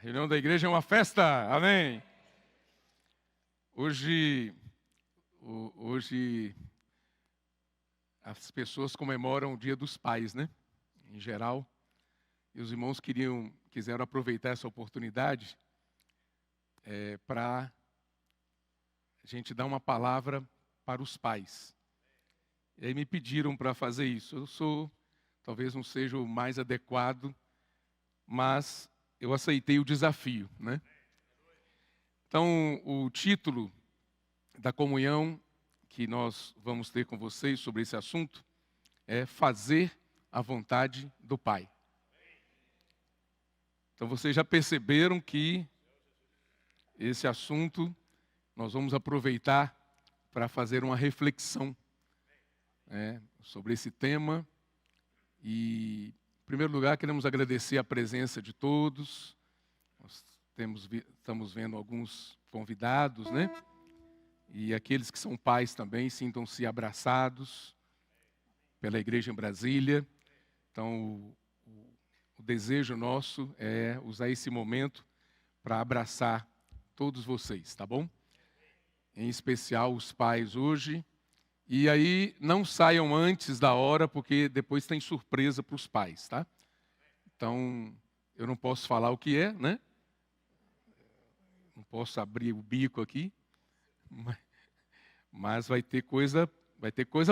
reunião da igreja é uma festa, amém. Hoje as pessoas comemoram o Dia dos Pais, né? Em geral. E os irmãos quiseram aproveitar essa oportunidade para a gente dar uma palavra para os pais. E aí me pediram para fazer isso. Talvez não seja o mais adequado, mas eu aceitei o desafio, né? Então, o título da comunhão que nós vamos ter com vocês sobre esse assunto é Fazer a Vontade do Pai. Então, vocês já perceberam que esse assunto nós vamos aproveitar para fazer uma reflexão sobre esse tema. E, em primeiro lugar, queremos agradecer a presença de todos. Nós estamos vendo alguns convidados, né? E aqueles que são pais também, sintam-se abraçados pela igreja em Brasília. Então, o desejo nosso é usar esse momento para abraçar todos vocês, tá bom? Em especial os pais hoje. E aí, não saiam antes da hora, porque depois tem surpresa para os pais, tá? Então, eu não posso falar o que é, né? Não posso abrir o bico aqui, mas vai ter coisa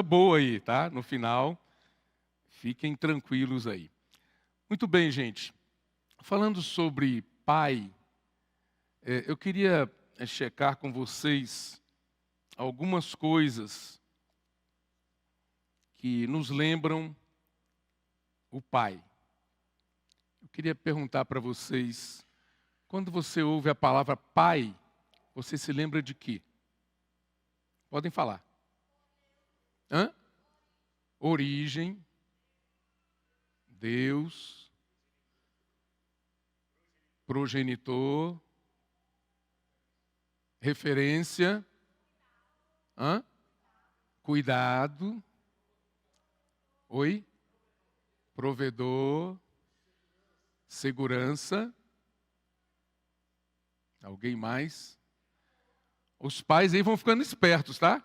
boa aí, tá? No final, fiquem tranquilos aí. Muito bem, gente. Falando sobre pai, eu queria checar com vocês algumas coisas que nos lembram o pai. Eu queria perguntar para vocês, quando você ouve a palavra pai, você se lembra de quê? Podem falar. Origem, Deus, progenitor, referência, cuidado, provedor, segurança. Alguém mais? Os pais aí vão ficando espertos, tá?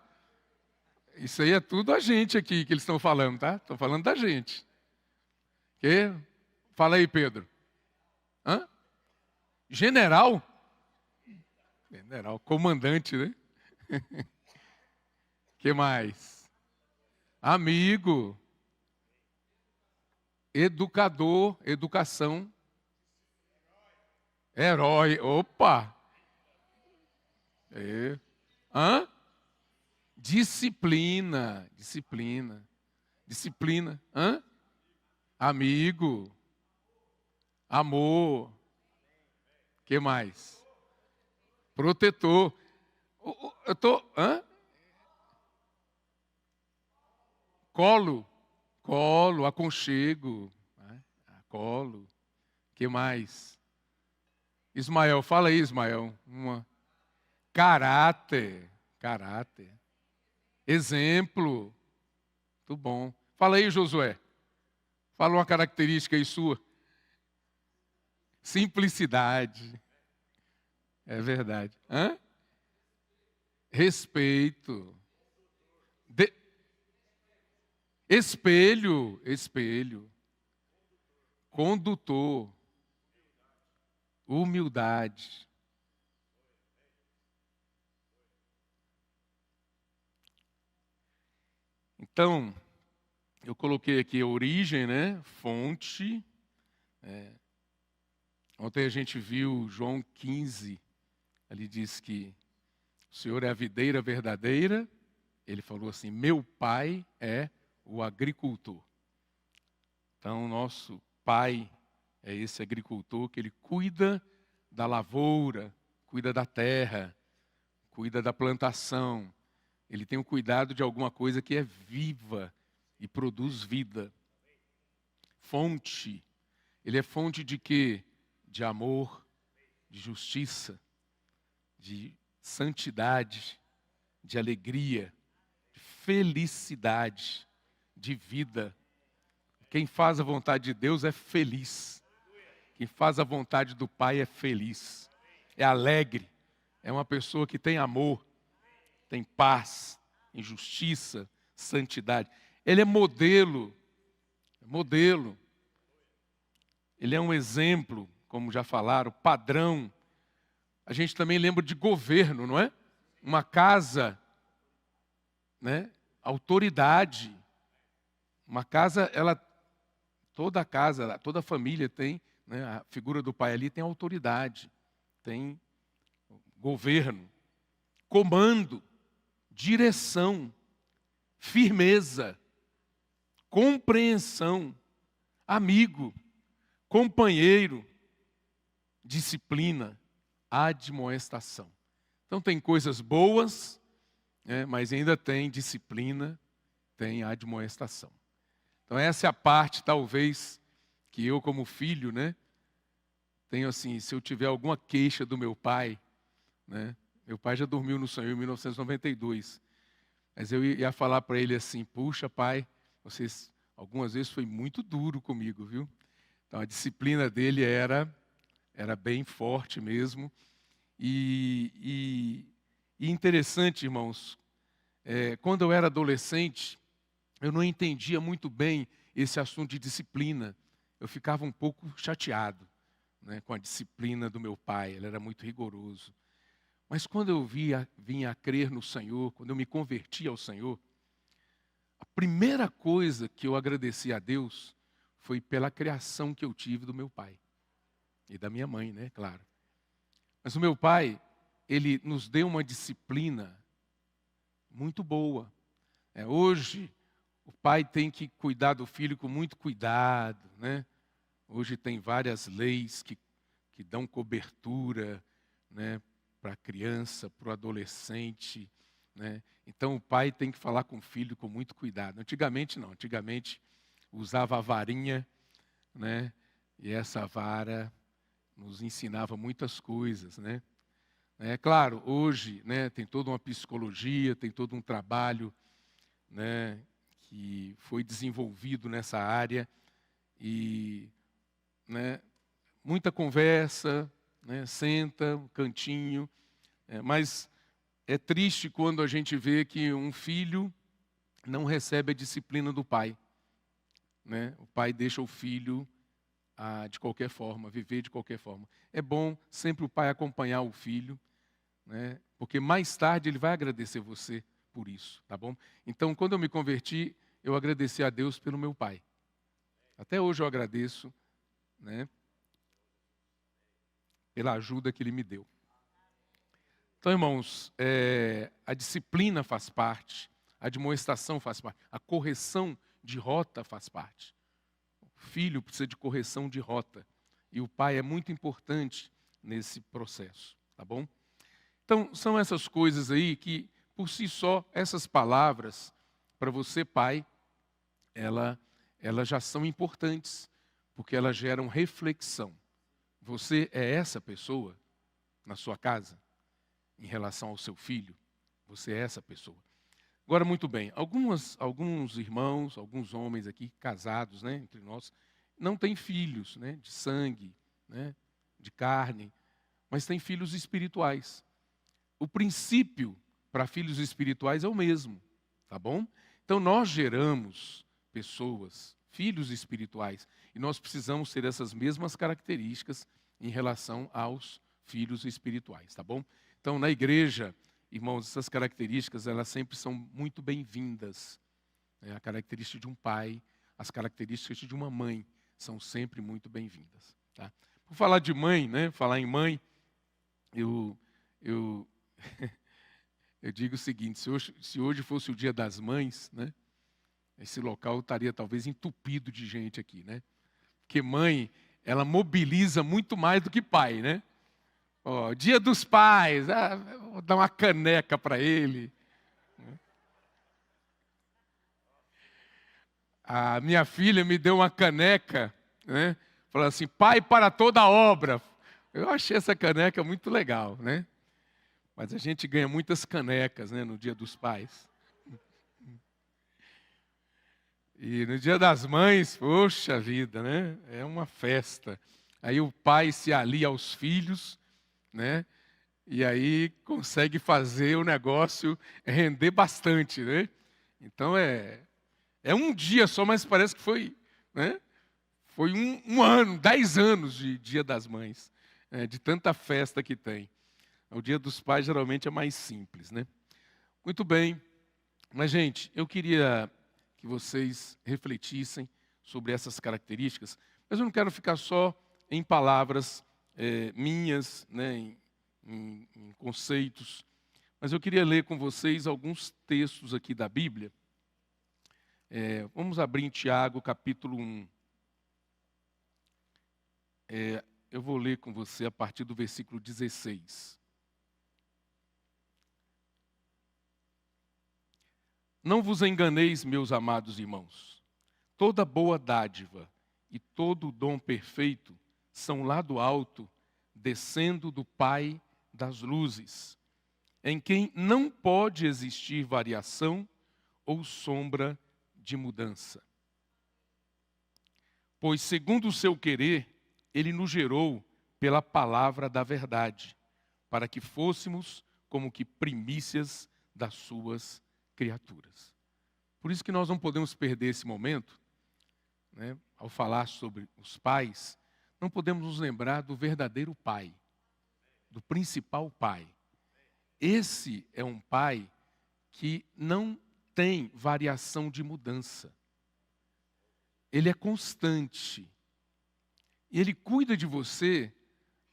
Isso aí é tudo a gente aqui que eles estão falando, tá? Estão falando da gente. Que? Fala aí, Pedro. General? General, comandante, né? Que mais? Amigo. Educador, educação. Herói. Opa! Disciplina. Amigo. Amor. Que mais? Protetor. Colo, aconchego. Colo. Que mais? Ismael, fala aí, Ismael. Caráter. Exemplo. Muito bom. Fala aí, Josué. Fala uma característica aí sua. Simplicidade. É verdade. Respeito. Espelho. Condutor. Humildade. Então, eu coloquei aqui a origem, né? Fonte. Ontem a gente viu João 15. Ali diz que o Senhor é a videira verdadeira. Ele falou assim, meu pai é o agricultor. Então, nosso pai é esse agricultor que ele cuida da lavoura, cuida da terra, cuida da plantação. Ele tem o cuidado de alguma coisa que é viva e produz vida. Fonte. Ele é fonte de quê? De amor, de justiça, de santidade, de alegria, de felicidade, de vida. Quem faz a vontade de Deus é feliz. Quem faz a vontade do Pai é feliz, é alegre, é uma pessoa que tem amor, tem paz, tem justiça, santidade. Ele é modelo, modelo. Ele é um exemplo, como já falaram, padrão. A gente também lembra de governo, não é? Uma casa, né? Autoridade. Uma casa, toda casa, toda família tem, né? A figura do pai ali tem autoridade, tem governo, comando, direção, firmeza, compreensão, amigo, companheiro, disciplina, admoestação. Então tem coisas boas, né, mas ainda tem disciplina, tem admoestação. Então essa é a parte, talvez, que eu como filho, né, tenho assim, se eu tiver alguma queixa do meu pai, né, meu pai já dormiu no Senhor em 1992, mas eu ia falar para ele assim, puxa pai, vocês algumas vezes foi muito duro comigo, viu? Então a disciplina dele era bem forte mesmo. E interessante, irmãos, quando eu era adolescente, eu não entendia muito bem esse assunto de disciplina. Eu ficava um pouco chateado, né, com a disciplina do meu pai, ele era muito rigoroso. Mas quando eu vinha a crer no Senhor, quando eu me converti ao Senhor, a primeira coisa que eu agradeci a Deus foi pela criação que eu tive do meu pai. E da minha mãe, né, claro. Mas o meu pai, ele nos deu uma disciplina muito boa. Hoje, o pai tem que cuidar do filho com muito cuidado, né? Hoje tem várias leis que dão cobertura, né, para a criança, para o adolescente, né? Então o pai tem que falar com o filho com muito cuidado. Antigamente não, antigamente usava a varinha, né? E essa vara nos ensinava muitas coisas, né? Claro, hoje, né, tem toda uma psicologia, tem todo um trabalho, né, que foi desenvolvido nessa área e, né, muita conversa, né, senta, um cantinho, mas é triste quando a gente vê que um filho não recebe a disciplina do pai, né? O pai deixa o filho de qualquer forma, viver de qualquer forma. É bom sempre o pai acompanhar o filho, né? Porque mais tarde ele vai agradecer você por isso, tá bom? Então, quando eu me converti, eu agradeci a Deus pelo meu pai. Até hoje eu agradeço, né, pela ajuda que ele me deu. Então, irmãos, a disciplina faz parte, a admoestação faz parte, a correção de rota faz parte. O filho precisa de correção de rota. E o pai é muito importante nesse processo, tá bom? Então, são essas coisas aí que, por si só, essas palavras, para você, pai, elas já são importantes, porque elas geram reflexão. Você é essa pessoa na sua casa, em relação ao seu filho? Você é essa pessoa. Agora, muito bem, alguns irmãos, alguns homens aqui, casados, né, entre nós, não têm filhos, né, de sangue, né, de carne, mas têm filhos espirituais. O princípio para filhos espirituais é o mesmo, tá bom? Então, nós geramos pessoas, filhos espirituais, e nós precisamos ter essas mesmas características em relação aos filhos espirituais, tá bom? Então, na igreja, irmãos, essas características, elas sempre são muito bem-vindas. A característica de um pai, as características de uma mãe, são sempre muito bem-vindas. Tá? Por falar de mãe, né? Falar em mãe, eu digo o seguinte, se hoje fosse o Dia das Mães, né? Esse local estaria talvez entupido de gente aqui, né? Porque mãe, ela mobiliza muito mais do que pai, né? Dia dos Pais, vou dar uma caneca para ele. A minha filha me deu uma caneca, né? Falou assim, pai para toda obra. Eu achei essa caneca muito legal, né? Mas a gente ganha muitas canecas, né, no Dia dos Pais. E no Dia das Mães, poxa vida, né? É uma festa. Aí o pai se alia aos filhos, né? E aí consegue fazer o negócio render bastante, né? Então é um dia só, mas parece que foi, né? Foi um ano, 10 anos de Dia das Mães, de tanta festa que tem. O Dia dos Pais geralmente é mais simples, né? Muito bem, mas gente, eu queria que vocês refletissem sobre essas características, mas eu não quero ficar só em palavras minhas, né, em conceitos, mas eu queria ler com vocês alguns textos aqui da Bíblia. Vamos abrir em Tiago, capítulo 1. Eu vou ler com você a partir do versículo 16. Não vos enganeis, meus amados irmãos. Toda boa dádiva e todo dom perfeito são lá do alto, descendo do Pai das luzes, em quem não pode existir variação ou sombra de mudança. Pois, segundo o seu querer, ele nos gerou pela palavra da verdade, para que fôssemos como que primícias das suas criaturas. Por isso que nós não podemos perder esse momento, né, ao falar sobre os pais, não podemos nos lembrar do verdadeiro pai, do principal pai. Esse é um pai que não tem variação de mudança. Ele é constante. E ele cuida de você.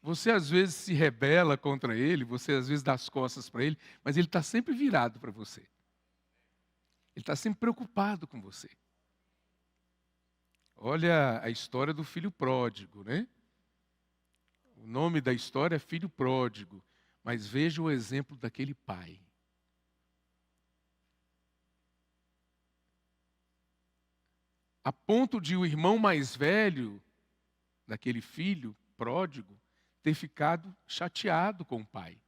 Você às vezes se rebela contra ele, você às vezes dá as costas para ele, mas ele está sempre virado para você. Ele está sempre preocupado com você. Olha a história do filho pródigo, né? O nome da história é Filho Pródigo, mas veja o exemplo daquele pai. A ponto de o irmão mais velho daquele filho pródigo ter ficado chateado com o pai.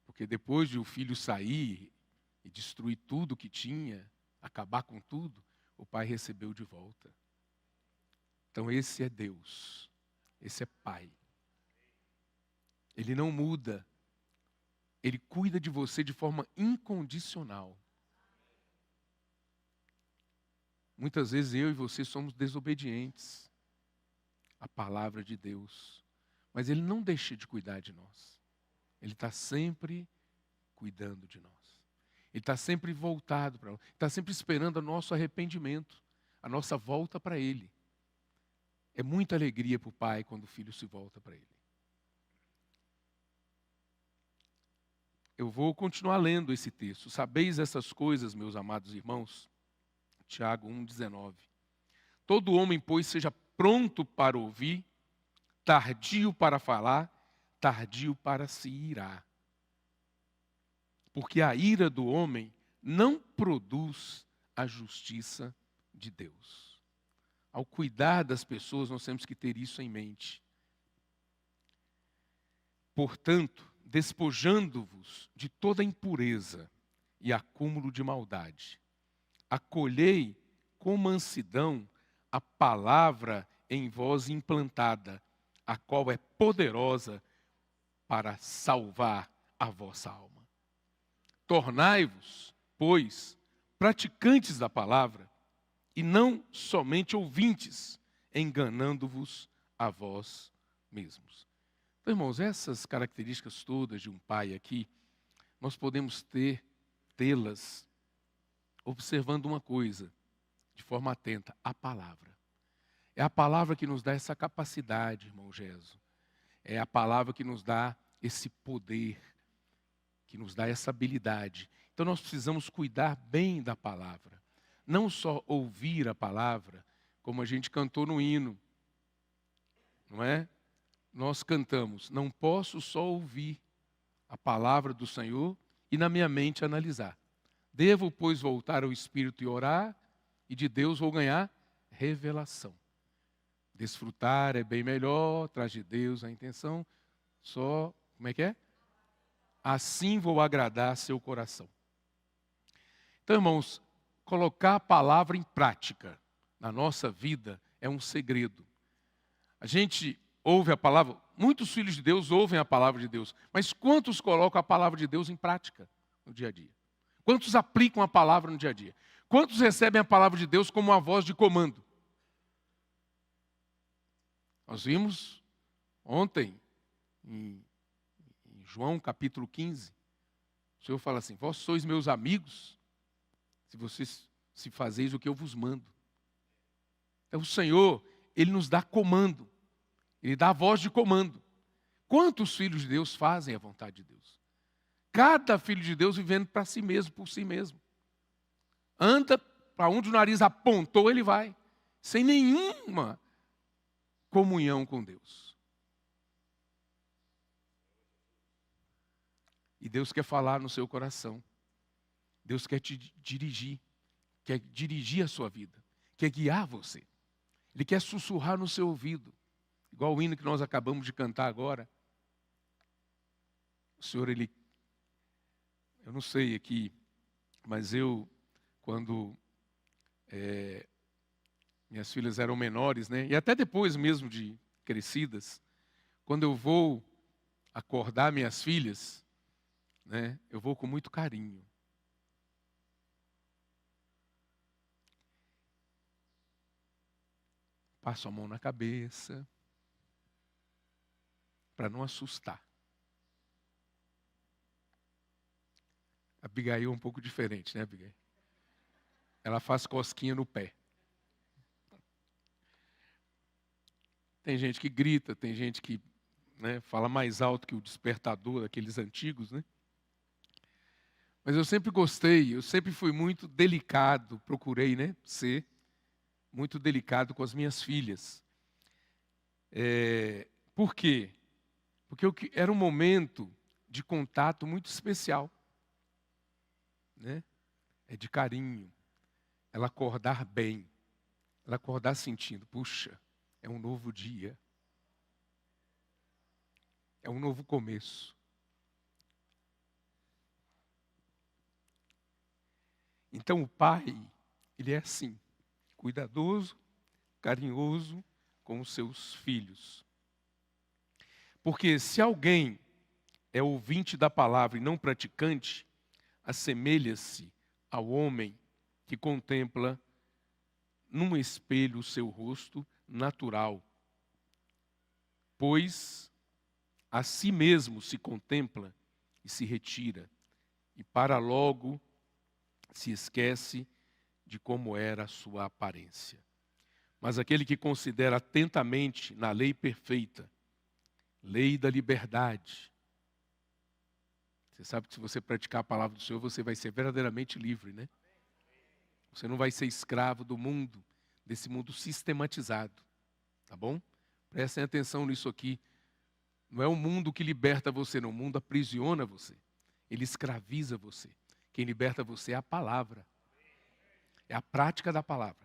Porque depois de o filho sair e destruir tudo que tinha, acabar com tudo, o pai recebeu de volta. Então esse é Deus, esse é Pai. Ele não muda, ele cuida de você de forma incondicional. Muitas vezes eu e você somos desobedientes à palavra de Deus, mas ele não deixa de cuidar de nós. Ele está sempre cuidando de nós. Ele está sempre voltado para nós, está sempre esperando o nosso arrependimento, a nossa volta para ele. É muita alegria para o pai quando o filho se volta para ele. Eu vou continuar lendo esse texto. Sabeis essas coisas, meus amados irmãos? Tiago 1,19. Todo homem, pois, seja pronto para ouvir, tardio para falar, tardio para se irar. Porque a ira do homem não produz a justiça de Deus. Ao cuidar das pessoas, nós temos que ter isso em mente. Portanto, despojando-vos de toda impureza e acúmulo de maldade, acolhei com mansidão a palavra em vós implantada, a qual é poderosa para salvar a vossa alma. Tornai-vos, pois, praticantes da palavra, e não somente ouvintes, enganando-vos a vós mesmos. Então, irmãos, essas características todas de um pai aqui, nós podemos tê-las observando uma coisa, de forma atenta, a palavra. É a palavra que nos dá essa capacidade, irmão Geso. É a palavra que nos dá esse poder, que nos dá essa habilidade. Então nós precisamos cuidar bem da palavra. Não só ouvir a palavra, como a gente cantou no hino, não é? Nós cantamos, não posso só ouvir a palavra do Senhor e na minha mente analisar. Devo, pois, voltar ao Espírito e orar, e de Deus vou ganhar revelação. Desfrutar é bem melhor, traz de Deus a intenção, só, como é que é? Assim vou agradar seu coração. Então, irmãos, colocar a palavra em prática na nossa vida é um segredo. A gente ouve a palavra? Muitos filhos de Deus ouvem a palavra de Deus, mas quantos colocam a palavra de Deus em prática no dia a dia? Quantos aplicam a palavra no dia a dia? Quantos recebem a palavra de Deus como uma voz de comando? Nós vimos ontem, em João capítulo 15, o Senhor fala assim: vós sois meus amigos, se vocês se fazeis o que eu vos mando. Então o Senhor, Ele nos dá comando, Ele dá a voz de comando. Quantos filhos de Deus fazem a vontade de Deus? Cada filho de Deus vivendo para si mesmo, por si mesmo. Anda para onde o nariz apontou, ele vai, sem nenhuma comunhão com Deus. E Deus quer falar no seu coração. Deus quer te dirigir, quer dirigir a sua vida, quer guiar você. Ele quer sussurrar no seu ouvido, igual o hino que nós acabamos de cantar agora. O Senhor, Ele, eu não sei aqui, mas eu, quando minhas filhas eram menores, né, e até depois mesmo de crescidas, quando eu vou acordar minhas filhas, né, eu vou com muito carinho. Passo a mão na cabeça, para não assustar. A Abigail é um pouco diferente, né, Abigail? Ela faz cosquinha no pé. Tem gente que grita, tem gente que, né, fala mais alto que o despertador daqueles antigos, né? Mas eu sempre gostei, eu sempre fui muito delicado, procurei, né, ser muito delicado com as minhas filhas. Por quê? Porque era um momento de contato muito especial, né? É de carinho, ela acordar bem, ela acordar sentindo, puxa, é um novo dia, é um novo começo. Então o pai, ele é assim, cuidadoso, carinhoso com os seus filhos. Porque se alguém é ouvinte da palavra e não praticante, assemelha-se ao homem que contempla num espelho o seu rosto natural, pois a si mesmo se contempla e se retira, e para logo se esquece de como era a sua aparência. Mas aquele que considera atentamente na lei perfeita, lei da liberdade. Você sabe que se você praticar a palavra do Senhor, você vai ser verdadeiramente livre, né? Você não vai ser escravo do mundo, desse mundo sistematizado, tá bom? Prestem atenção nisso aqui. Não é o mundo que liberta você, não. O mundo aprisiona você. Ele escraviza você. Quem liberta você é a palavra. É a prática da palavra.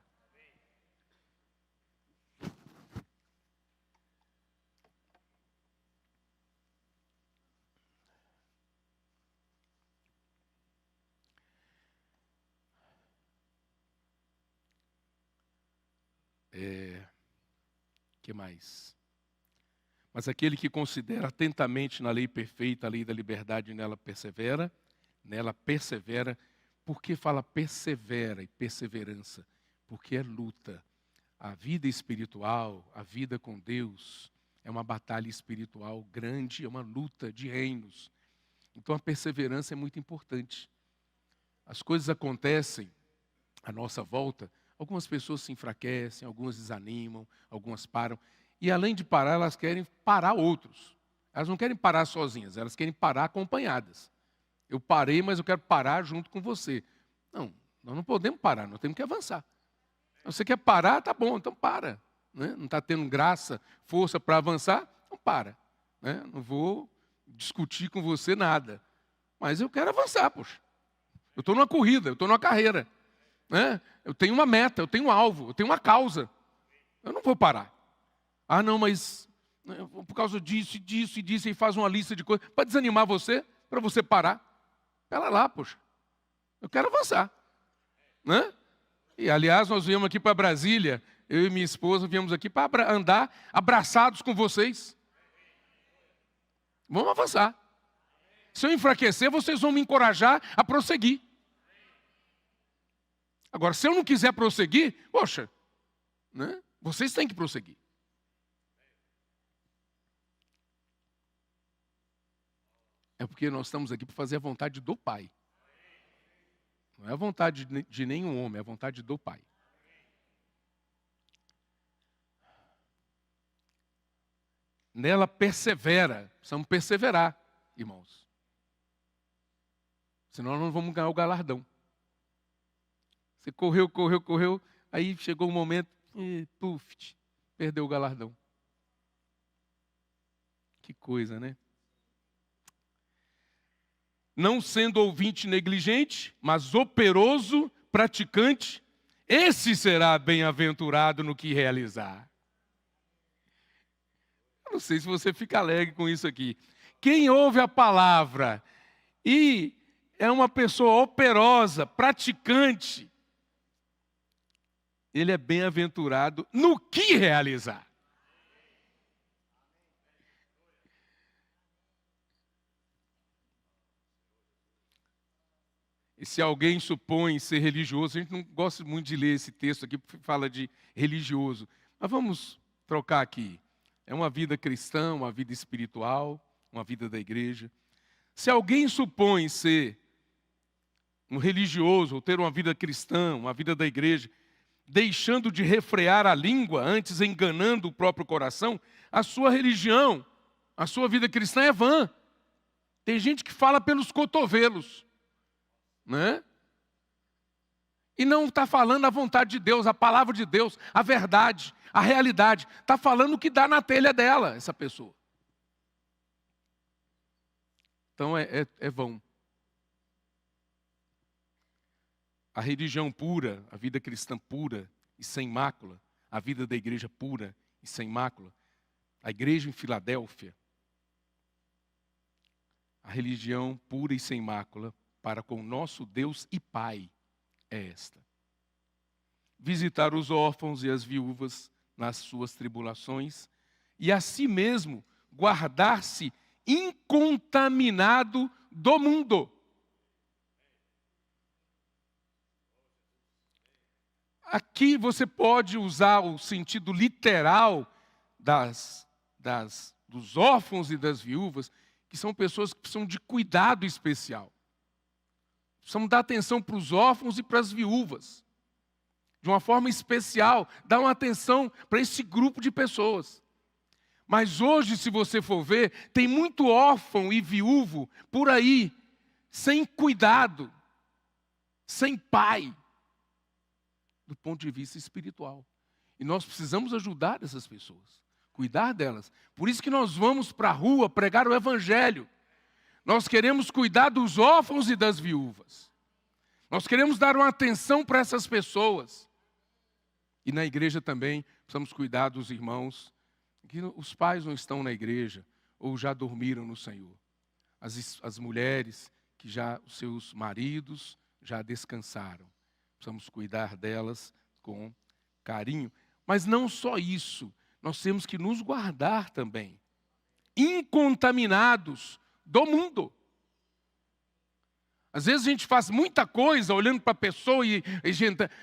Que mais? Mas aquele que considera atentamente na lei perfeita, a lei da liberdade, nela persevera. Por que fala persevera e perseverança? Porque é luta. A vida espiritual, a vida com Deus, é uma batalha espiritual grande, é uma luta de reinos. Então a perseverança é muito importante. As coisas acontecem à nossa volta, algumas pessoas se enfraquecem, algumas desanimam, algumas param. E além de parar, elas querem parar outros. Elas não querem parar sozinhas, elas querem parar acompanhadas. Eu parei, mas eu quero parar junto com você. Não, nós não podemos parar, nós temos que avançar. Você quer parar, tá bom, então para. Né? Não está tendo graça, força para avançar, então para. Né? Não vou discutir com você nada. Mas eu quero avançar, poxa. Eu estou numa corrida, eu estou numa carreira. Né? Eu tenho uma meta, eu tenho um alvo, eu tenho uma causa. Eu não vou parar. Ah, não, mas por causa disso, e faz uma lista de coisas. Para desanimar você, para você parar. Pera lá, poxa. Eu quero avançar. Né? E, aliás, nós viemos aqui para Brasília, eu e minha esposa viemos aqui para andar abraçados com vocês. Vamos avançar. Se eu enfraquecer, vocês vão me encorajar a prosseguir. Agora, se eu não quiser prosseguir, poxa, né? Vocês têm que prosseguir. É porque nós estamos aqui para fazer a vontade do Pai. Não é a vontade de nenhum homem, é a vontade do Pai. Nela persevera. Precisamos perseverar, irmãos. Senão nós não vamos ganhar o galardão. Você correu, aí chegou um momento, puf, perdeu o galardão. Que coisa, né? Não sendo ouvinte negligente, mas operoso, praticante, esse será bem-aventurado no que realizar. Eu não sei se você fica alegre com isso aqui. Quem ouve a palavra e é uma pessoa operosa, praticante, ele é bem-aventurado no que realizar. E se alguém supõe ser religioso, a gente não gosta muito de ler esse texto aqui, porque fala de religioso. Mas vamos trocar aqui. É uma vida cristã, uma vida espiritual, uma vida da igreja. Se alguém supõe ser um religioso, ou ter uma vida cristã, uma vida da igreja, deixando de refrear a língua, antes enganando o próprio coração, a sua religião, a sua vida cristã é vã. Tem gente que fala pelos cotovelos. Né? E não está falando a vontade de Deus, a palavra de Deus, a verdade, a realidade. Está falando o que dá na telha dela, essa pessoa. Então é vão. A religião pura, a vida cristã pura e sem mácula, a vida da igreja pura e sem mácula, a igreja em Filadélfia, a religião pura e sem mácula, para com nosso Deus e Pai é esta: visitar os órfãos e as viúvas nas suas tribulações e a si mesmo guardar-se incontaminado do mundo. Aqui você pode usar o sentido literal dos órfãos e das viúvas, que são pessoas que precisam de cuidado especial. Precisamos dar atenção para os órfãos e para as viúvas. De uma forma especial, dar uma atenção para esse grupo de pessoas. Mas hoje, se você for ver, tem muito órfão e viúvo por aí, sem cuidado, sem pai, do ponto de vista espiritual. E nós precisamos ajudar essas pessoas, cuidar delas. Por isso que nós vamos para a rua pregar o evangelho. Nós queremos cuidar dos órfãos e das viúvas. Nós queremos dar uma atenção para essas pessoas. E na igreja também precisamos cuidar dos irmãos, que os pais não estão na igreja ou já dormiram no Senhor. As mulheres que já os seus maridos já descansaram. Precisamos cuidar delas com carinho. Mas não só isso, nós temos que nos guardar também, incontaminados do mundo. Às vezes a gente faz muita coisa olhando para a pessoa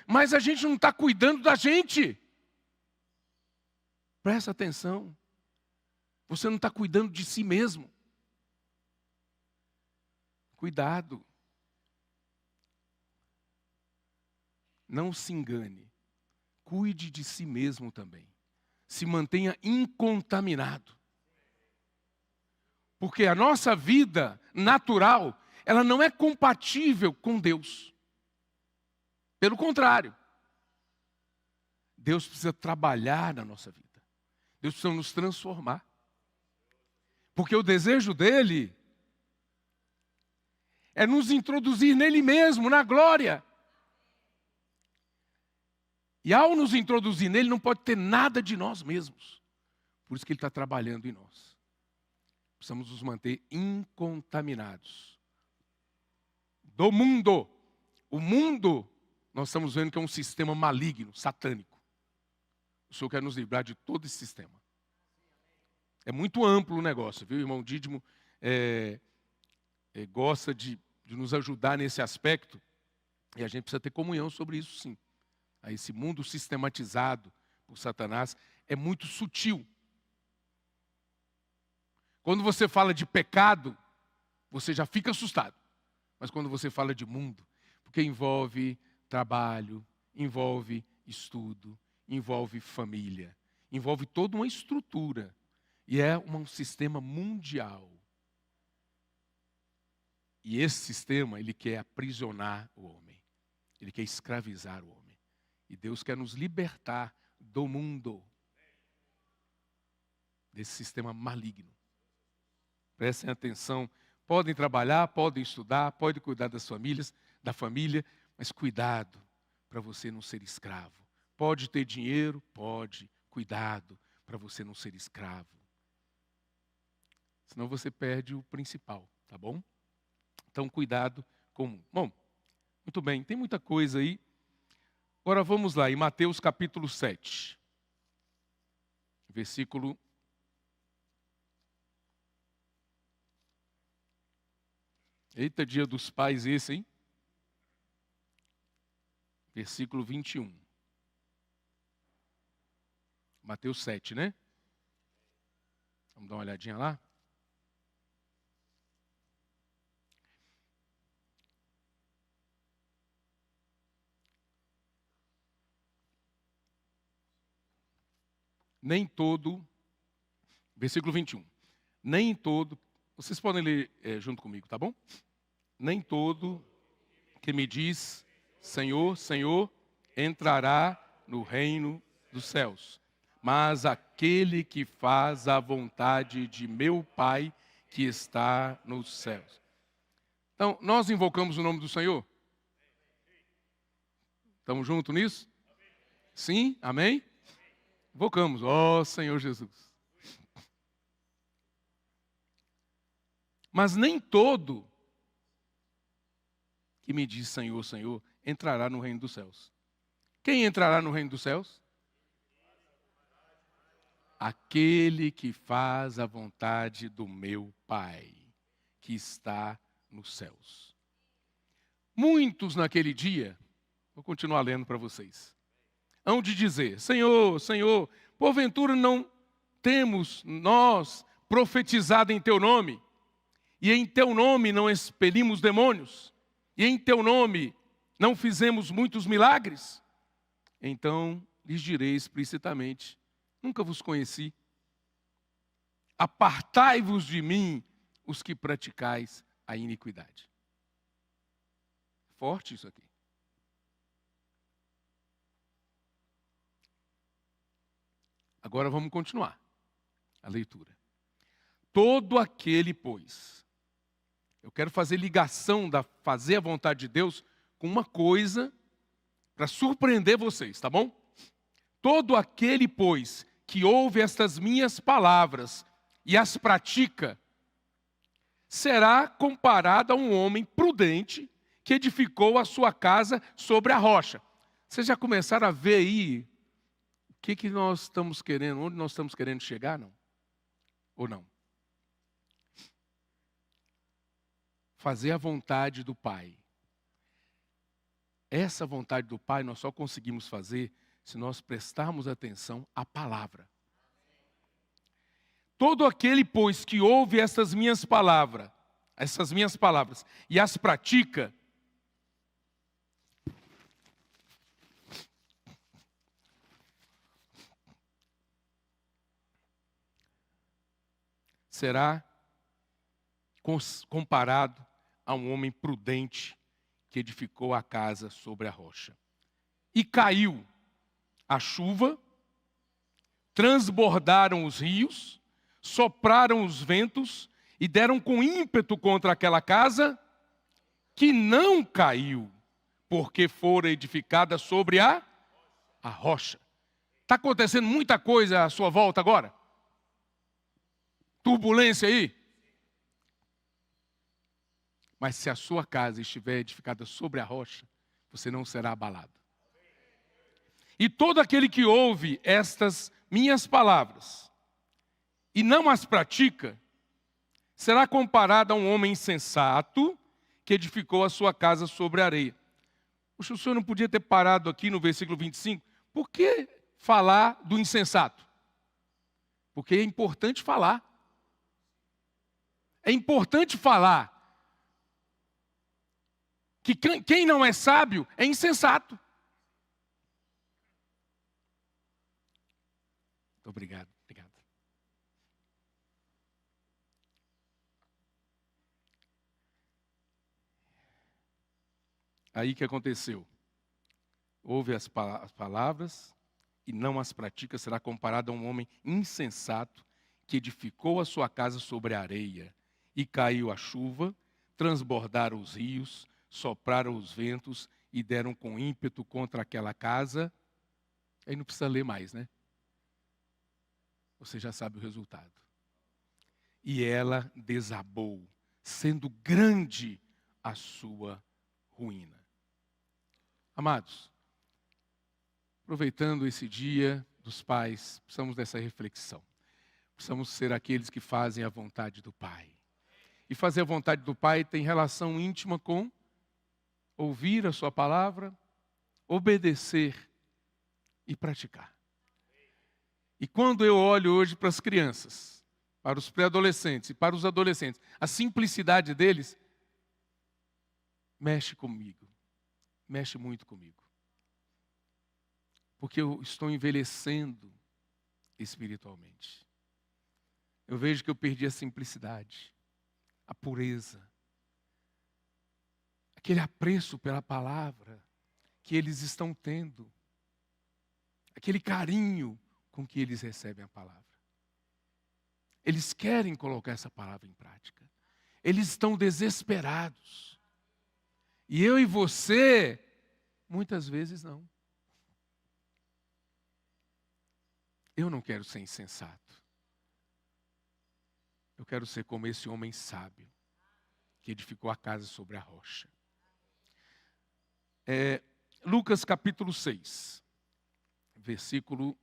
mas a gente não está cuidando da gente. Presta atenção. Você não está cuidando de si mesmo. Cuidado. Não se engane. Cuide de si mesmo também. Se mantenha incontaminado. Porque a nossa vida natural, ela não é compatível com Deus. Pelo contrário. Deus precisa trabalhar na nossa vida. Deus precisa nos transformar. Porque o desejo dele é nos introduzir nele mesmo, na glória. E ao nos introduzir nele, não pode ter nada de nós mesmos. Por isso que ele está trabalhando em nós. Precisamos nos manter incontaminados do mundo. O mundo, nós estamos vendo que é um sistema maligno, satânico. O Senhor quer nos livrar de todo esse sistema. É muito amplo o negócio, viu? O irmão Dídimo gosta de nos ajudar nesse aspecto. E a gente precisa ter comunhão sobre isso, sim. Esse mundo sistematizado por Satanás é muito sutil. Quando você fala de pecado, você já fica assustado. Mas quando você fala de mundo, porque envolve trabalho, envolve estudo, envolve família, envolve toda uma estrutura. E é um sistema mundial. E esse sistema, ele quer aprisionar o homem. Ele quer escravizar o homem. E Deus quer nos libertar do mundo. Desse sistema maligno. Prestem atenção. Podem trabalhar, podem estudar, podem cuidar das famílias, da família, mas cuidado para você não ser escravo. Pode ter dinheiro? Pode. Cuidado para você não ser escravo. Senão você perde o principal, tá bom? Então, cuidado com... Bom, muito bem, tem muita coisa aí. Agora vamos lá, em Mateus capítulo 7. Versículo... Eita, dia dos pais esse, hein? Versículo 21. Mateus 7, né? Vamos dar uma olhadinha lá? Nem todo, versículo 21. Nem todo, vocês podem ler junto comigo, tá bom? Nem todo que me diz, Senhor, Senhor, entrará no reino dos céus, mas aquele que faz a vontade de meu Pai que está nos céus. Então, nós invocamos o nome do Senhor? Estamos juntos nisso? Sim? Amém? Invocamos, ó Senhor Jesus. Mas nem todo que me diz Senhor, Senhor, entrará no reino dos céus. Quem entrará no reino dos céus? Aquele que faz a vontade do meu Pai, que está nos céus. Muitos naquele dia, vou continuar lendo para vocês, hão de dizer, Senhor, Senhor, porventura não temos nós profetizado em Teu nome, e em Teu nome não expelimos demônios, e em Teu nome não fizemos muitos milagres? Então lhes direi explicitamente, nunca vos conheci. Apartai-vos de mim, os que praticais a iniquidade. Forte isso aqui. Agora vamos continuar a leitura. Todo aquele, pois, eu quero fazer ligação da fazer a vontade de Deus com uma coisa para surpreender vocês, tá bom? Todo aquele, pois, que ouve estas minhas palavras e as pratica, será comparado a um homem prudente que edificou a sua casa sobre a rocha. Vocês já começaram a ver aí o que nós estamos querendo, onde nós estamos querendo chegar, não? Ou não? Fazer a vontade do Pai. Essa vontade do Pai nós só conseguimos fazer se nós prestarmos atenção à palavra. Todo aquele, pois, que ouve essas minhas palavras, e as pratica, será comparado a um homem prudente que edificou a casa sobre a rocha. E caiu a chuva, transbordaram os rios, sopraram os ventos e deram com ímpeto contra aquela casa, que não caiu, porque fora edificada sobre a rocha. Está acontecendo muita coisa à sua volta agora? Turbulência aí? Mas se a sua casa estiver edificada sobre a rocha, você não será abalado. E todo aquele que ouve estas minhas palavras e não as pratica, será comparado a um homem insensato que edificou a sua casa sobre a areia. Poxa, o senhor não podia ter parado aqui no versículo 25? Por que falar do insensato? Porque é importante falar. É importante falar que quem não é sábio é insensato. Obrigado. Aí que aconteceu? Ouve as palavras e não as pratica, será comparado a um homem insensato que edificou a sua casa sobre a areia, e caiu a chuva, transbordaram os rios, sopraram os ventos e deram com ímpeto contra aquela casa. Aí não precisa ler mais, né? Você já sabe o resultado. E ela desabou, sendo grande a sua ruína. Amados, aproveitando esse dia dos pais, precisamos dessa reflexão. Precisamos ser aqueles que fazem a vontade do Pai. E fazer a vontade do Pai tem relação íntima com ouvir a sua palavra, obedecer e praticar. E quando eu olho hoje para as crianças, para os pré-adolescentes e para os adolescentes, a simplicidade deles mexe comigo, mexe muito comigo. Porque eu estou envelhecendo espiritualmente. Eu vejo que eu perdi a simplicidade, a pureza, aquele apreço pela palavra que eles estão tendo, aquele carinho com que eles recebem a palavra. Eles querem colocar essa palavra em prática. Eles estão desesperados. E eu e você, muitas vezes não. Eu não quero ser insensato. Eu quero ser como esse homem sábio, que edificou a casa sobre a rocha. Lucas capítulo 6, versículo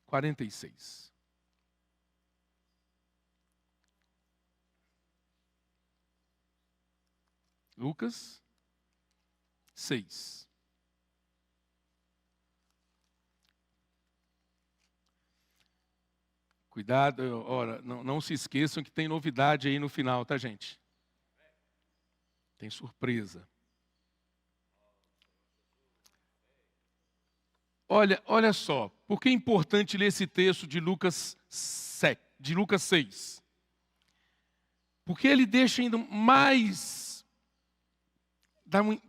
46. Lucas 6. Cuidado, ora, não se esqueçam que tem novidade aí no final, tá, gente? Tem surpresa. Olha só, por que é importante ler esse texto de Lucas 6? Porque ele deixa ainda mais,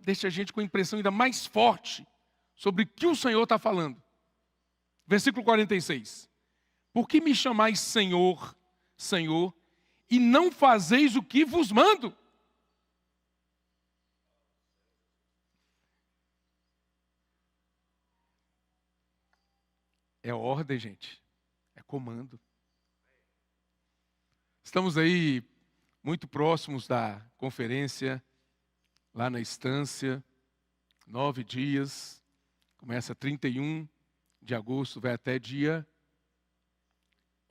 deixa a gente com a impressão ainda mais forte sobre o que o Senhor está falando. Versículo 46. Por que me chamais Senhor, Senhor, e não fazeis o que vos mando? É ordem, gente. É comando. Estamos aí muito próximos da conferência, lá na Estância, 9 dias. Começa 31 de agosto, vai até dia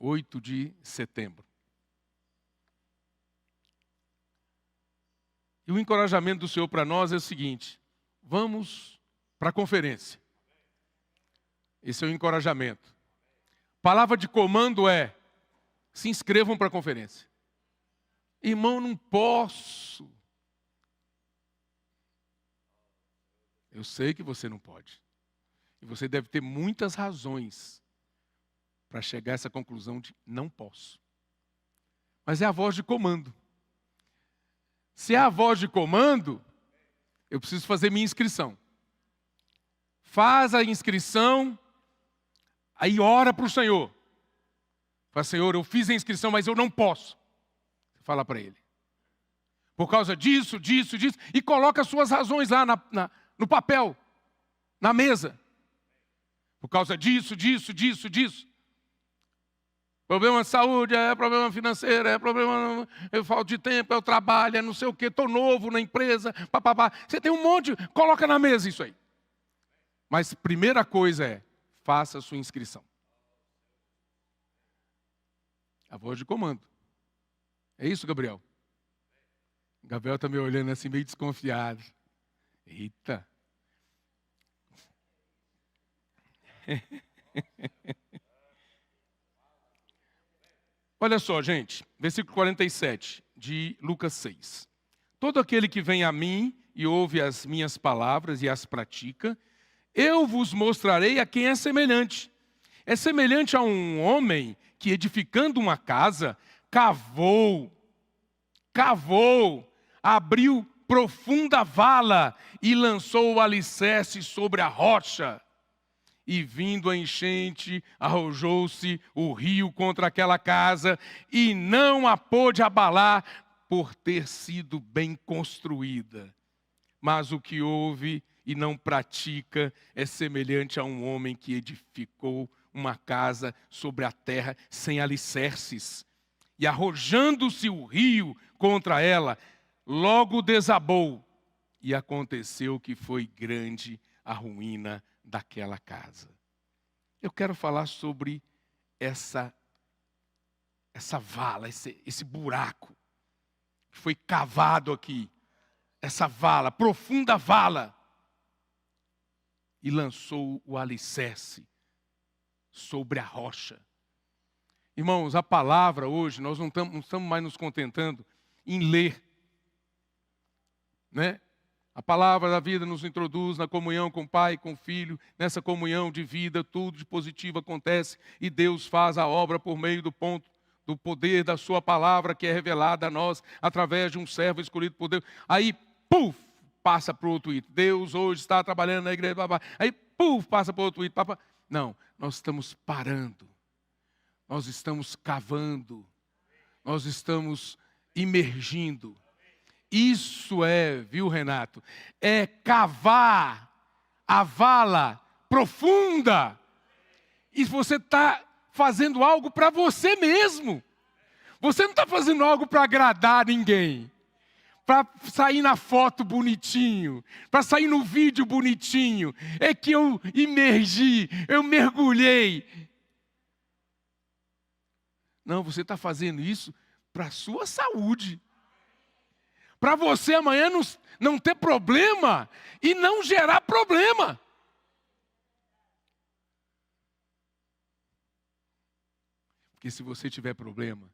8 de setembro. E o encorajamento do Senhor para nós é o seguinte: vamos para a conferência. Esse é o encorajamento. Palavra de comando é: se inscrevam para a conferência. Irmão, não posso. Eu sei que você não pode. E você deve ter muitas razões para chegar a essa conclusão de não posso. Mas é a voz de comando. Se é a voz de comando, eu preciso fazer minha inscrição. Faz a inscrição, aí ora para o Senhor. Fala: Senhor, eu fiz a inscrição, mas eu não posso. Fala para Ele. Por causa disso, e coloca as suas razões lá no papel, na mesa. Por causa disso. Problema de saúde, é problema financeiro, é problema, eu falta de tempo, é o trabalho, é não sei o quê, estou novo na empresa, papapá. Você tem um monte, coloca na mesa isso aí. Mas primeira coisa é, faça a sua inscrição. A voz de comando. É isso, Gabriel? Gabriel está me olhando assim meio desconfiado. Eita. Olha só, gente, versículo 47 de Lucas 6. Todo aquele que vem a mim e ouve as minhas palavras e as pratica, eu vos mostrarei a quem é semelhante. É semelhante a um homem que, edificando uma casa, cavou, abriu profunda vala e lançou o alicerce sobre a rocha. E vindo a enchente, arrojou-se o rio contra aquela casa e não a pôde abalar por ter sido bem construída. Mas o que ouve e não pratica é semelhante a um homem que edificou uma casa sobre a terra sem alicerces. E arrojando-se o rio contra ela, logo desabou. E aconteceu que foi grande a ruína daquela casa. Eu quero falar sobre essa vala, esse buraco que foi cavado aqui. Essa vala, profunda vala. E lançou o alicerce sobre a rocha. Irmãos, a palavra hoje, nós não estamos mais nos contentando em ler, né? A palavra da vida nos introduz na comunhão com o Pai, com o Filho. Nessa comunhão de vida, tudo de positivo acontece. E Deus faz a obra por meio do poder da sua palavra que é revelada a nós através de um servo escolhido por Deus. Aí, puf, passa para o outro item. Deus hoje está trabalhando na igreja. Babá. Aí, puf, passa para o outro item. Babá. Não, nós estamos parando. Nós estamos cavando. Nós estamos imergindo. Isso viu, Renato? É cavar a vala profunda. E você está fazendo algo para você mesmo. Você não está fazendo algo para agradar ninguém. Para sair na foto bonitinho. Para sair no vídeo bonitinho. É que eu imergi, eu mergulhei. Não, você está fazendo isso para a sua saúde. Para você amanhã não ter problema e não gerar problema. Porque se você tiver problema,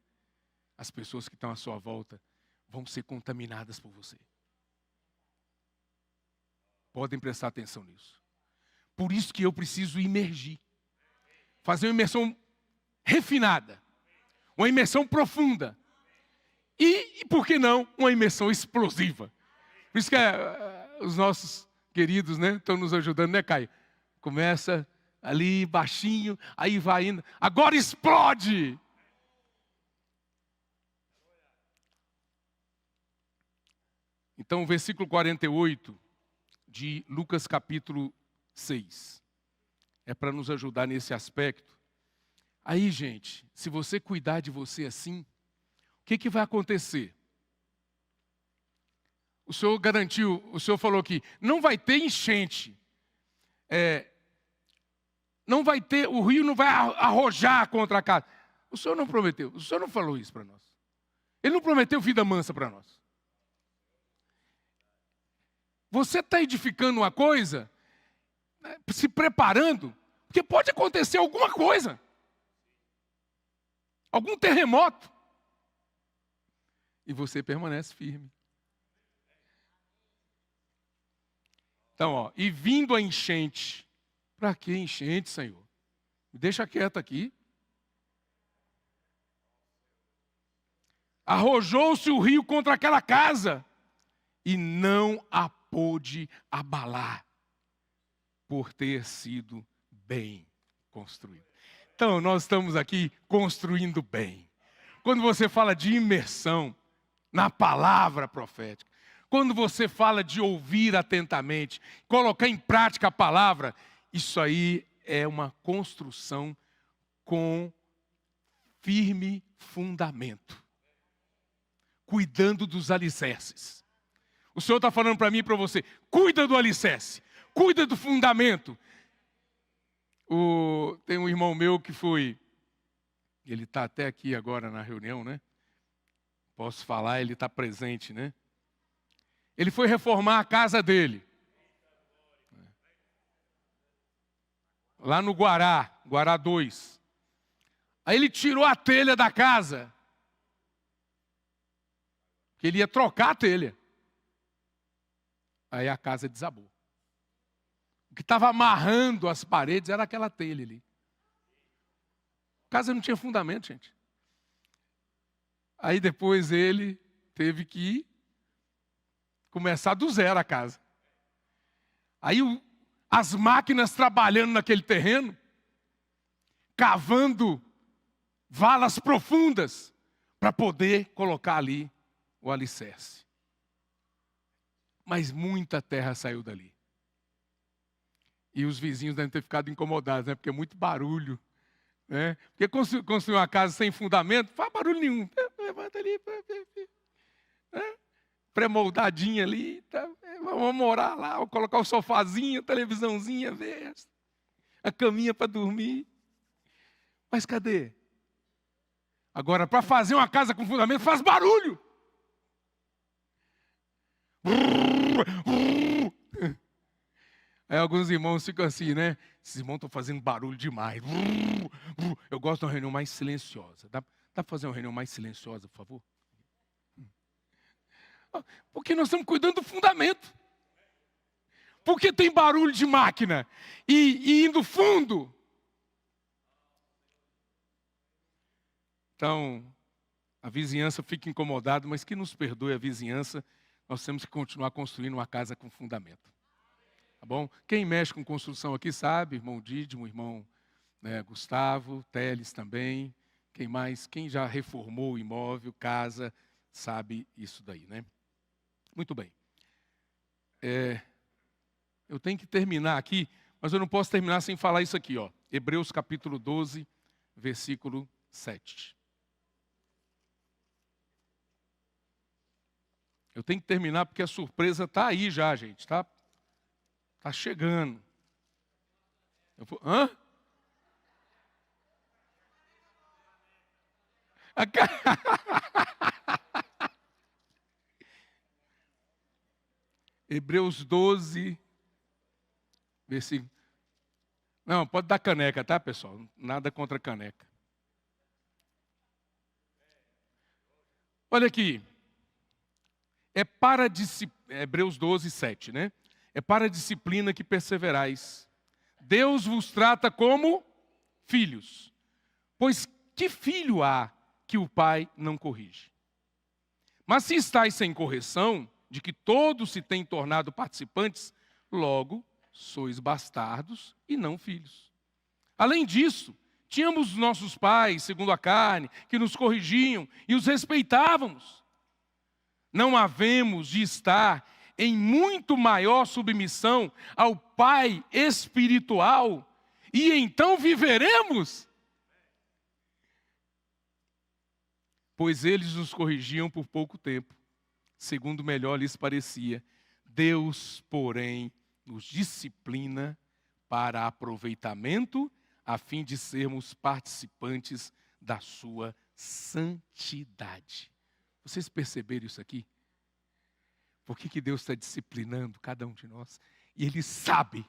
as pessoas que estão à sua volta vão ser contaminadas por você. Podem prestar atenção nisso. Por isso que eu preciso imergir. Fazer uma imersão refinada. Uma imersão profunda. E, por que não, uma imersão explosiva. Por isso que os nossos queridos, né, estão nos ajudando, né, Caio? Começa ali baixinho, aí vai indo. Agora explode! Então, o versículo 48 de Lucas capítulo 6. É para nos ajudar nesse aspecto. Aí, gente, se você cuidar de você assim, o que vai acontecer? O Senhor garantiu, o Senhor falou que não vai ter enchente. Não vai ter, o rio não vai arrojar contra a casa. O Senhor não prometeu, o Senhor não falou isso para nós. Ele não prometeu vida mansa para nós. Você está edificando uma coisa, né, se preparando, porque pode acontecer alguma coisa. Algum terremoto. E você permanece firme. Então, e vindo a enchente. Para que enchente, Senhor? Me deixa quieto aqui. Arrojou-se o rio contra aquela casa e não a pôde abalar, por ter sido bem construída. Então, nós estamos aqui construindo bem. Quando você fala de imersão na palavra profética, quando você fala de ouvir atentamente, colocar em prática a palavra, isso aí é uma construção com firme fundamento, cuidando dos alicerces. O Senhor está falando para mim e para você, cuida do alicerce, cuida do fundamento. Tem um irmão meu que foi, ele está até aqui agora na reunião, né? Posso falar, ele está presente, né? Ele foi reformar a casa dele. Lá no Guará 2. Aí ele tirou a telha da casa. Porque ele ia trocar a telha. Aí a casa desabou. O que estava amarrando as paredes era aquela telha ali. A casa não tinha fundamento, gente. Aí depois ele teve que começar do zero a casa. Aí as máquinas trabalhando naquele terreno, cavando valas profundas para poder colocar ali o alicerce. Mas muita terra saiu dali. E os vizinhos devem ter ficado incomodados, né? Porque é muito barulho. Né? Porque construir uma casa sem fundamento, não faz barulho nenhum. Levanta ali, né? Pré-moldadinha ali. Tá? Vamos morar lá, vou colocar o sofazinho, a televisãozinha, ver a caminha para dormir. Mas cadê? Agora, para fazer uma casa com fundamento, faz barulho. Aí alguns irmãos ficam assim, né? Esses irmãos estão fazendo barulho demais. Eu gosto de uma reunião mais silenciosa. Dá para fazer uma reunião mais silenciosa, por favor? Porque nós estamos cuidando do fundamento. Porque tem barulho de máquina e indo fundo. Então, a vizinhança fica incomodada, mas que nos perdoe a vizinhança. Nós temos que continuar construindo uma casa com fundamento. Tá bom? Quem mexe com construção aqui sabe, irmão Dídimo, irmão Gustavo, Teles também. Quem mais? Quem já reformou o imóvel, casa, sabe isso daí, né? Muito bem. Eu tenho que terminar aqui, mas eu não posso terminar sem falar isso aqui, ó. Hebreus capítulo 12, versículo 7. Eu tenho que terminar porque a surpresa está aí já, gente. Está chegando. Hã? Hebreus 12, versículo. Não, pode dar caneca, tá, pessoal? Nada contra caneca. Olha aqui. Hebreus 12, 7, né? É para a disciplina que perseverais. Deus vos trata como filhos. Pois que filho há que o pai não corrige? Mas se estáis sem correção, de que todos se têm tornado participantes, logo sois bastardos e não filhos. Além disso, tínhamos nossos pais, segundo a carne, que nos corrigiam e os respeitávamos. Não havemos de estar em muito maior submissão ao Pai espiritual, e então viveremos? Pois eles nos corrigiam por pouco tempo, segundo melhor lhes parecia. Deus, porém, nos disciplina para aproveitamento, a fim de sermos participantes da sua santidade. Vocês perceberam isso aqui? Por que Deus está disciplinando cada um de nós? E Ele sabe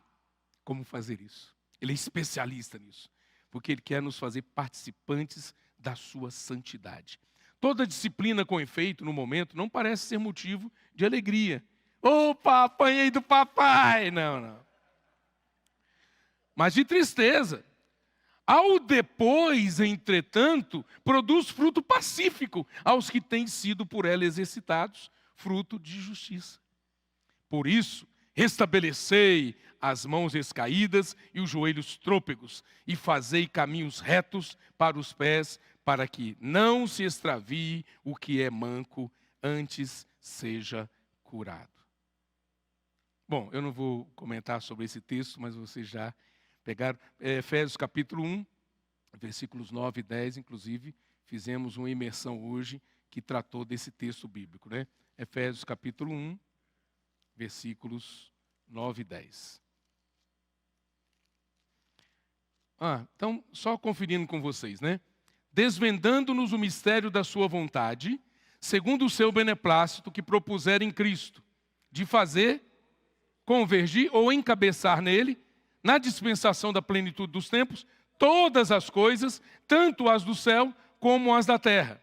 como fazer isso. Ele é especialista nisso. Porque Ele quer nos fazer participantes da sua santidade. Toda disciplina com efeito, no momento, não parece ser motivo de alegria. Opa, apanhei do papai! Não. Mas de tristeza. Ao depois, entretanto, produz fruto pacífico aos que têm sido por ela exercitados, fruto de justiça. Por isso, restabelecei as mãos escaídas e os joelhos trôpegos, e fazei caminhos retos para os pés, para que não se extravie o que é manco, antes seja curado. Bom, eu não vou comentar sobre esse texto, mas vocês já pegaram. Efésios capítulo 1, versículos 9 e 10, inclusive, fizemos uma imersão hoje que tratou desse texto bíblico, né? Efésios capítulo 1, versículos 9 e 10. Então, só conferindo com vocês, né? Desvendando-nos o mistério da sua vontade, segundo o seu beneplácito que propuser em Cristo, de fazer, convergir ou encabeçar nele, na dispensação da plenitude dos tempos, todas as coisas, tanto as do céu como as da terra.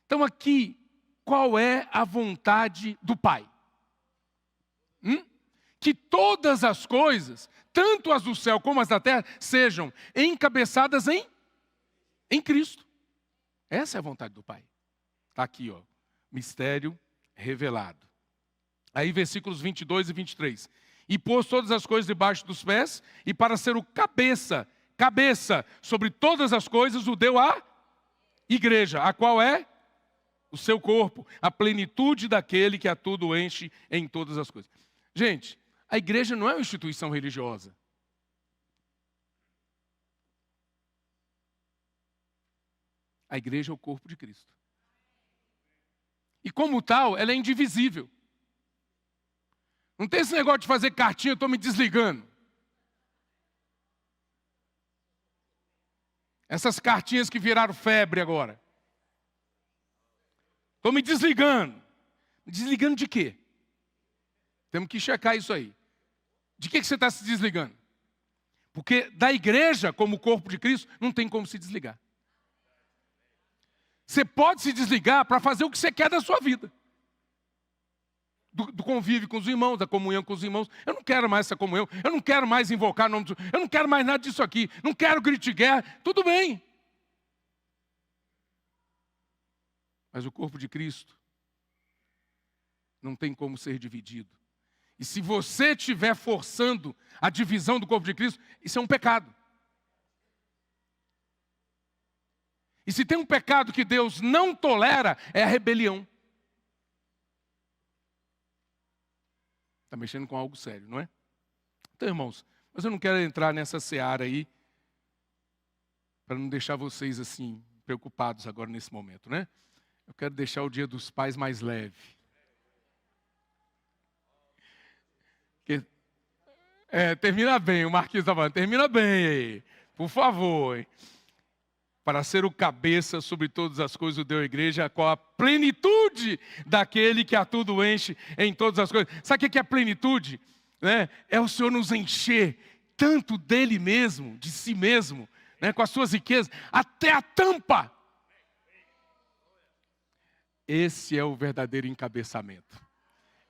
Então aqui, qual é a vontade do Pai? Que todas as coisas, tanto as do céu como as da terra, sejam encabeçadas em Cristo. Essa é a vontade do Pai. Está aqui, mistério revelado. Aí versículos 22 e 23. E pôs todas as coisas debaixo dos pés, e para ser o cabeça sobre todas as coisas, o deu à igreja, a qual é o seu corpo, a plenitude daquele que a tudo enche em todas as coisas. Gente, a igreja não é uma instituição religiosa. A igreja é o corpo de Cristo. E como tal, ela é indivisível. Não tem esse negócio de fazer cartinha, eu estou me desligando. Essas cartinhas que viraram febre agora. Estou me desligando. Desligando de quê? Temos que checar isso aí. De que você está se desligando? Porque da igreja, como corpo de Cristo, não tem como se desligar. Você pode se desligar para fazer o que você quer da sua vida. Do convívio com os irmãos, da comunhão com os irmãos. Eu não quero mais essa comunhão. Eu não quero mais invocar o nome de Jesus. Eu não quero mais nada disso aqui. Não quero grito de guerra. Tudo bem. Mas o corpo de Cristo não tem como ser dividido. E se você estiver forçando a divisão do corpo de Cristo, isso é um pecado. E se tem um pecado que Deus não tolera, é a rebelião. Está mexendo com algo sério, não é? Então, irmãos, mas eu não quero entrar nessa seara aí, para não deixar vocês assim, preocupados agora nesse momento, né? Eu quero deixar o Dia dos Pais mais leve. Termina bem, o Marquinhos está falando, termina bem aí, por favor. Hein? Para ser o cabeça sobre todas as coisas, o deu à igreja, com a plenitude daquele que a tudo enche em todas as coisas. Sabe o que é plenitude? Né? É o Senhor nos encher tanto dele mesmo, de si mesmo, né? Com as suas riquezas, até a tampa. Esse é o verdadeiro encabeçamento.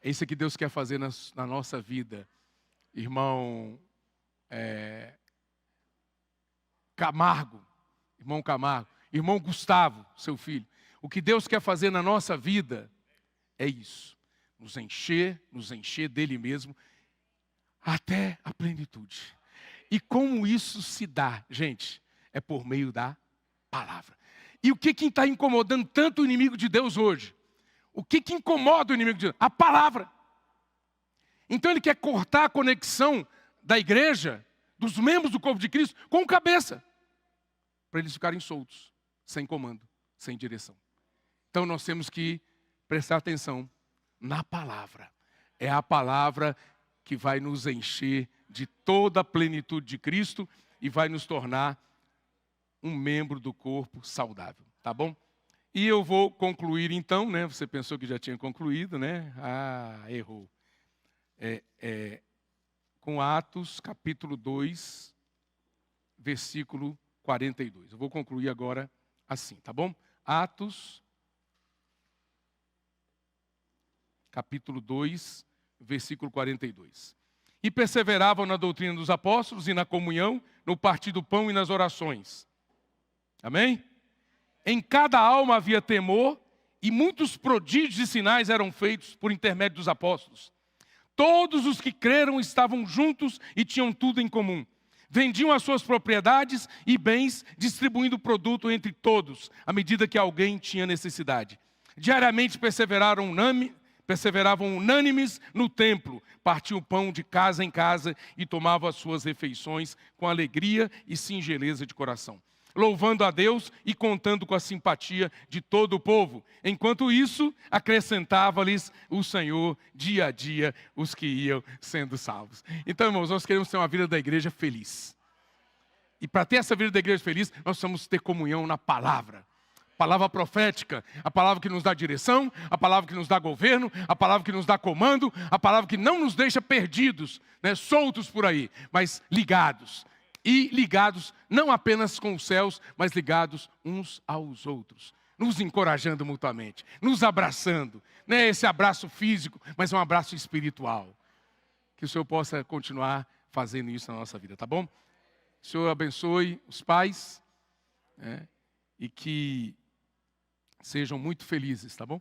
É isso que Deus quer fazer na nossa vida. Irmão Camargo, irmão Gustavo, seu filho. O que Deus quer fazer na nossa vida é isso. Nos encher dele mesmo até a plenitude. E como isso se dá, gente? É por meio da palavra. E o que está incomodando tanto o inimigo de Deus hoje? O que incomoda o inimigo de Deus? A palavra. Então ele quer cortar a conexão da igreja, dos membros do corpo de Cristo, com o cabeça. Para eles ficarem soltos, sem comando, sem direção. Então nós temos que prestar atenção na palavra. É a palavra que vai nos encher de toda a plenitude de Cristo e vai nos tornar um membro do corpo saudável, tá bom? E eu vou concluir então, né? Você pensou que já tinha concluído, né? Errou. Com Atos, capítulo 2, versículo 42. Eu vou concluir agora assim, tá bom? Atos, capítulo 2, versículo 42. E perseveravam na doutrina dos apóstolos e na comunhão, no partir do pão e nas orações. Amém? Em cada alma havia temor e muitos prodígios e sinais eram feitos por intermédio dos apóstolos. Todos os que creram estavam juntos e tinham tudo em comum. Vendiam as suas propriedades e bens, distribuindo o produto entre todos, à medida que alguém tinha necessidade. Diariamente perseveravam unânimes no templo, partiam o pão de casa em casa e tomavam as suas refeições com alegria e singeleza de coração, louvando a Deus e contando com a simpatia de todo o povo. Enquanto isso, acrescentava-lhes o Senhor dia a dia os que iam sendo salvos. Então, irmãos, nós queremos ter uma vida da igreja feliz. E para ter essa vida da igreja feliz, nós precisamos ter comunhão na palavra. Palavra profética, a palavra que nos dá direção, a palavra que nos dá governo, a palavra que nos dá comando, a palavra que não nos deixa perdidos, né, soltos por aí, mas ligados. E ligados não apenas com os céus, mas ligados uns aos outros. Nos encorajando mutuamente, nos abraçando. Não é esse abraço físico, mas é um abraço espiritual. Que o Senhor possa continuar fazendo isso na nossa vida, tá bom? O Senhor abençoe os pais, né, e que sejam muito felizes, tá bom?